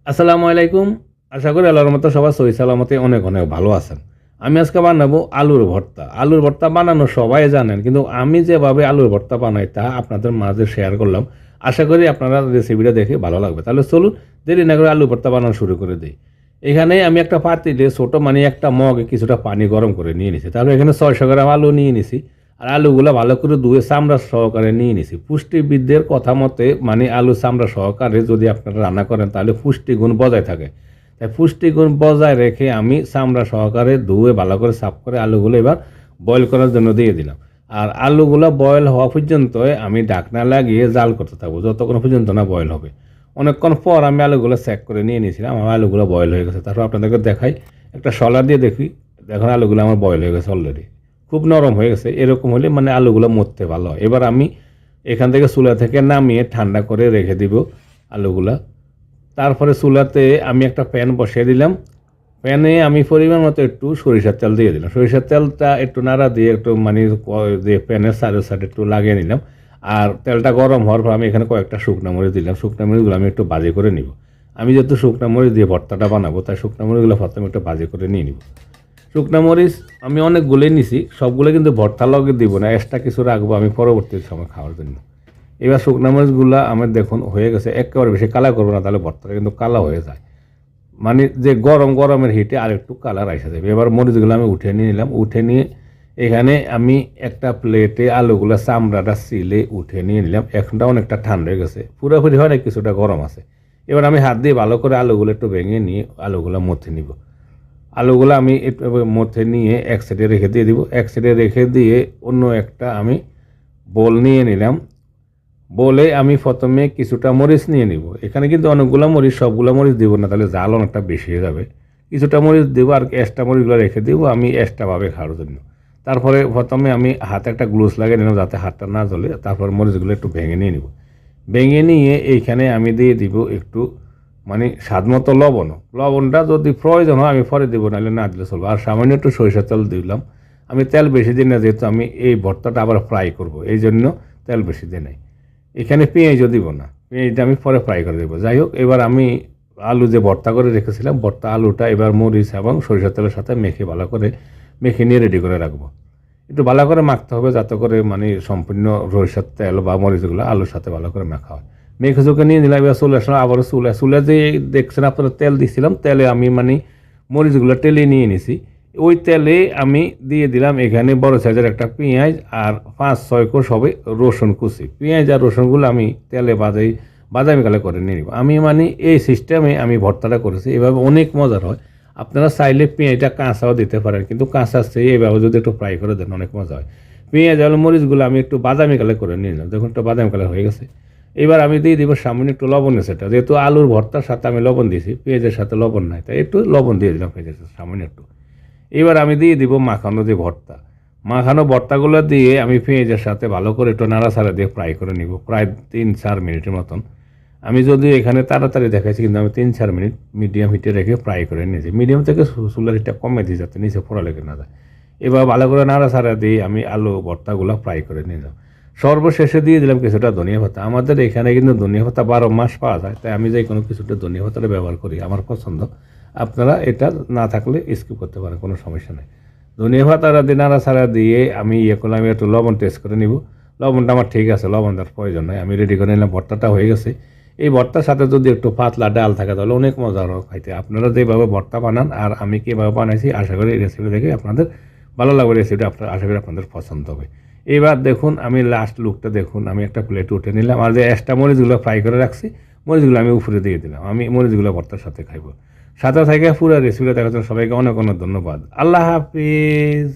আসসালামু আলাইকুম। আশা করি আল্লাহর মতো সবাই সহি সালামতে অনেক অনেক ভালো আছেন। আমি আজকে বানাবো আলুর ভর্তা। আলুর ভর্তা বানানো সবাই জানেন, কিন্তু আমি যেভাবে আলুর ভর্তা বানাই তা আপনাদের মাঝে শেয়ার করলাম। আশা করি আপনারা রেসিপিটা দেখে ভালো লাগবে। তাহলে চলুন দেরি না করে আলুর ভর্তা বানানো শুরু করে দিই। এখানে আমি একটা পাতিলে ছোট মানে একটা মগে কিছুটা পানি গরম করে নিয়ে নিছি। তারপর এখানে 600 গ্রাম আলু নিয়ে নিছি। আর আলুগুলো ভালো করে ধুয়ে চামড়া সহকারে নিয়ে নিছি। পুষ্টিবিদদের কথা মতে মানে আলু চামড়া সহকারে যদি আপনারা রান্না করেন তাহলে পুষ্টিগুণ বজায় থাকে। তাই পুষ্টিগুণ বজায় রেখে আমি চামড়া সহকারে ধুয়ে ভালো করে সাফ করে আলুগুলো এবার বয়েল করার জন্য দিয়ে দিলাম। আর আলুগুলো বয়েল হওয়া পর্যন্ত আমি ঢাকনা লাগিয়ে জাল করতে থাকবো যতক্ষণ পর্যন্ত না বয়েল হবে। অনেকক্ষণ পর আমি আলুগুলো চেক করে নিয়ে নিয়েছিলাম, আমার আলুগুলো বয়েল হয়ে গেছে। তারপর আপনাদেরকে দেখাই, একটা শলা দিয়ে দেখি, দেখুন আলুগুলো আমার বয়েল হয়ে গেছে অলরেডি, খুব নরম হয়ে গেছে। এরকম হলে মানে আলুগুলো মরতে ভালো হয়। এবার আমি এখান থেকে চুলা থেকে নামিয়ে ঠান্ডা করে রেখে দিব আলুগুলা। তারপরে চুলাতে আমি একটা প্যান বসিয়ে দিলাম। প্যানে আমি পরিমাণ মতো একটু সরিষার তেল দিয়ে দিলাম। সরিষার তেলটা একটু নাড়া দিয়ে একটু মানে দিয়ে প্যানের সাইডে সাইডে একটু লাগিয়ে নিলাম। আর তেলটা গরম হওয়ার পর আমি এখানে কয়েকটা শুকনো মরিচ দিলাম। শুকনো মরিচগুলো আমি একটু ভাজি করে নিব। আমি যেহেতু শুকনো মরিচ দিয়ে ভর্তাটা বানাবো, তাই শুকনো মরিচগুলো প্রথমে একটু ভাজি করে নিয়ে নিব। শুকনো মরিচ আমি অনেকগুলোই নিছি, সবগুলো কিন্তু ভর্তার লগে দিব না, এক্সট্রা কিছু রাখবো আমি পরবর্তী সময় খাওয়ার জন্য। এবার শুকনো মরিচগুলো আমার দেখুন হয়ে গেছে, একেবারে বেশি কালা করবো না, তাহলে ভর্তাটা কিন্তু কালা হয়ে যায়। মানে যে গরমের হিটে আর একটু কালার আসা যাবে। এবার মরিচগুলো আমি উঠে নিয়ে নিলাম। উঠে নিয়ে এখানে আমি একটা প্লেটে আলুগুলো চামড়াটা সিলে উঠে নিয়ে নিলাম। এখনটা অনেকটা ঠান্ডা হয়ে গেছে, পুরোপুরি হয় না, কিছুটা গরম আছে। এবার আমি হাত দিয়ে ভালো করে আলুগুলো একটু ভেঙে নিয়ে আলুগুলো মথে নিব। আলুগুলো আমি একটু মধ্যে নিয়ে এক সাইডে রেখে দিয়ে দিব। এক সাইডে রেখে দিয়ে অন্য একটা আমি বোল নিয়ে নিলাম। বলে আমি প্রথমে কিছুটা মরিচ নিয়ে নিব। এখানে কিন্তু অনেকগুলো মরিচ, সবগুলো মরিচ দিব না, তাহলে জাল অনেকটা বেশি হয়ে যাবে। কিছুটা মরিচ দেবো আর এক্সট্রা মরিচগুলো রেখে দেবো আমি এক্সট্রাভাবে খাওয়ার জন্য। তারপরে প্রথমে আমি হাতে একটা গ্লুস লাগিয়ে নিলাম যাতে হাতটা না জ্বলে। তারপর মরিচগুলো একটু ভেঙে নিয়ে নিব। ভেঙে নিয়ে এইখানে আমি দিয়ে দিব একটু মানে স্বাদ মতো লবণ। লবণটা যদি প্রয়োজন হয় আমি পরে দেবো, নাহলে না দিলে চলবে। আর সামান্য একটু সরিষার তেল দিলাম। আমি তেল বেশি দিই না, যেহেতু আমি এই ভর্তাটা আবার ফ্রাই করব, এই জন্য তেল বেশি দিই নাই। এখানে পেঁয়াজও দিব না, পেঁয়াজটা আমি পরে ফ্রাই করে দেবো। যাই হোক, এবার আমি আলু যে ভর্তা করে রেখেছিলাম, ভর্তা আলুটা এবার মরিচ এবং সরিষার তেলের সাথে মেখে ভালো করে মেখে নিয়ে রেডি করে রাখবো। একটু ভালো করে মাখতে হবে যাতে করে মানে সম্পূর্ণ সরিষার তেল বা মরিচগুলো আলুর সাথে ভালো করে মাখা হয়। মেখে চোখে নিয়ে নিলাম। এবার চলে আসলাম আবারও চুলে যে দেখছেন আপনারা তেল দিছিলাম, তেলে আমি মানে মরিচগুলো টেলে নিয়ে নিছি। ওই তেলে আমি দিয়ে দিলাম এখানে বড় সাইজের একটা পেঁয়াজ আর 5-6 কোষ হবে রসুন কুচি। পেঁয়াজ আর রসুনগুলো আমি তেলে বাদামি কালার করে নিয়ে নিব। আমি মানে এই সিস্টেমে আমি ভর্তাটা করেছি, এভাবে অনেক মজার হয়। আপনারা চাইলে পেঁয়াজটা কাঁচাও দিতে পারেন, কিন্তু কাঁচা চেয়ে এইভাবে যদি একটু ফ্রাই করে দেন অনেক মজা হয়। পেঁয়াজ আর মরিচগুলো আমি একটু বাদামি কালার করে নিয়ে নিলাম। দেখুন একটু বাদামি কালার হয়ে গেছে। এবার আমি দিয়ে দিব সামান্য একটু লবণের সেটা, যেহেতু আলুর ভর্তার সাথে আমি লবণ দিয়েছি, পেঁয়াজের সাথে লবণ নাই, তাই একটু লবণ দিয়ে দিলাম পেঁয়াজের সাথে সামান্য একটু। এবার আমি দিয়ে দিব মাখানো যে ভর্তা। মাখানো ভর্তাগুলো দিয়ে আমি পেঁয়াজের সাথে ভালো করে একটু নাড়াচাড়া দিয়ে ফ্রাই করে নিব প্রায় 3-4 মিনিটের মতন। আমি যদি এখানে তাড়াতাড়ি দেখাচ্ছি, কিন্তু আমি 3-4 মিনিট মিডিয়াম হিটে রেখে ফ্রাই করে নিয়েছি। মিডিয়াম থেকে চুলার হিটটা কমে দিই যাতে নিচে পোড়া লেগে না যায়। এবার ভালো করে নাড়াচাড়া দিয়ে আমি আলু ভর্তাগুলো ফ্রাই করে নিলাম। সর্বশেষে দিয়ে দিলাম কিছুটা ধনিয়া পাতা। আমাদের এখানে কিন্তু ধনিয়া পাতা 12 মাস পাওয়া যায়, তাই আমি যে কোনো কিছুটা ধনিয়া পাতাটা ব্যবহার করি, আমার পছন্দ। আপনারা এটা না থাকলে স্কিপ করতে পারেন, কোনো সমস্যা নেই। ধনিয়া পাতাটা দিয়ে নাড়াচাড়া দিয়ে আমি করলাম, আমি একটু লবণ টেস্ট করে নিব। লবণটা আমার ঠিক আছে, লবণ দেওয়ার প্রয়োজন নয়। আমি রেডি করে নিলাম, ভর্তাটা হয়ে গেছে। এই ভর্তার সাথে যদি একটু পাতলা ডাল থাকে তাহলে অনেক মজা হবে খাইতে। আপনারা যেভাবে ভর্তা বানান আর আমি কীভাবে বানাইছি, আশা করি এই রেসিপি দেখে আপনাদের ভালো লাগবে। রেসিপিটা আশা করি আপনাদের পছন্দ হবে। এবার দেখুন আমি লাস্ট লুকটা দেখুন, আমি একটা প্লেটে উঠে নিলাম। আর যে এক্সট্রা মরিচগুলো ফ্রাই করে রাখছি, মরিচগুলো আমি উপরে দিয়ে দিলাম। আমি মরিচগুলো ভর্তার সাথে খাইব। সাথে থেকে পুরো রেসিপিটা দেখার জন্য সবাইকে অনেক অনেক ধন্যবাদ। আল্লাহ হাফিজ।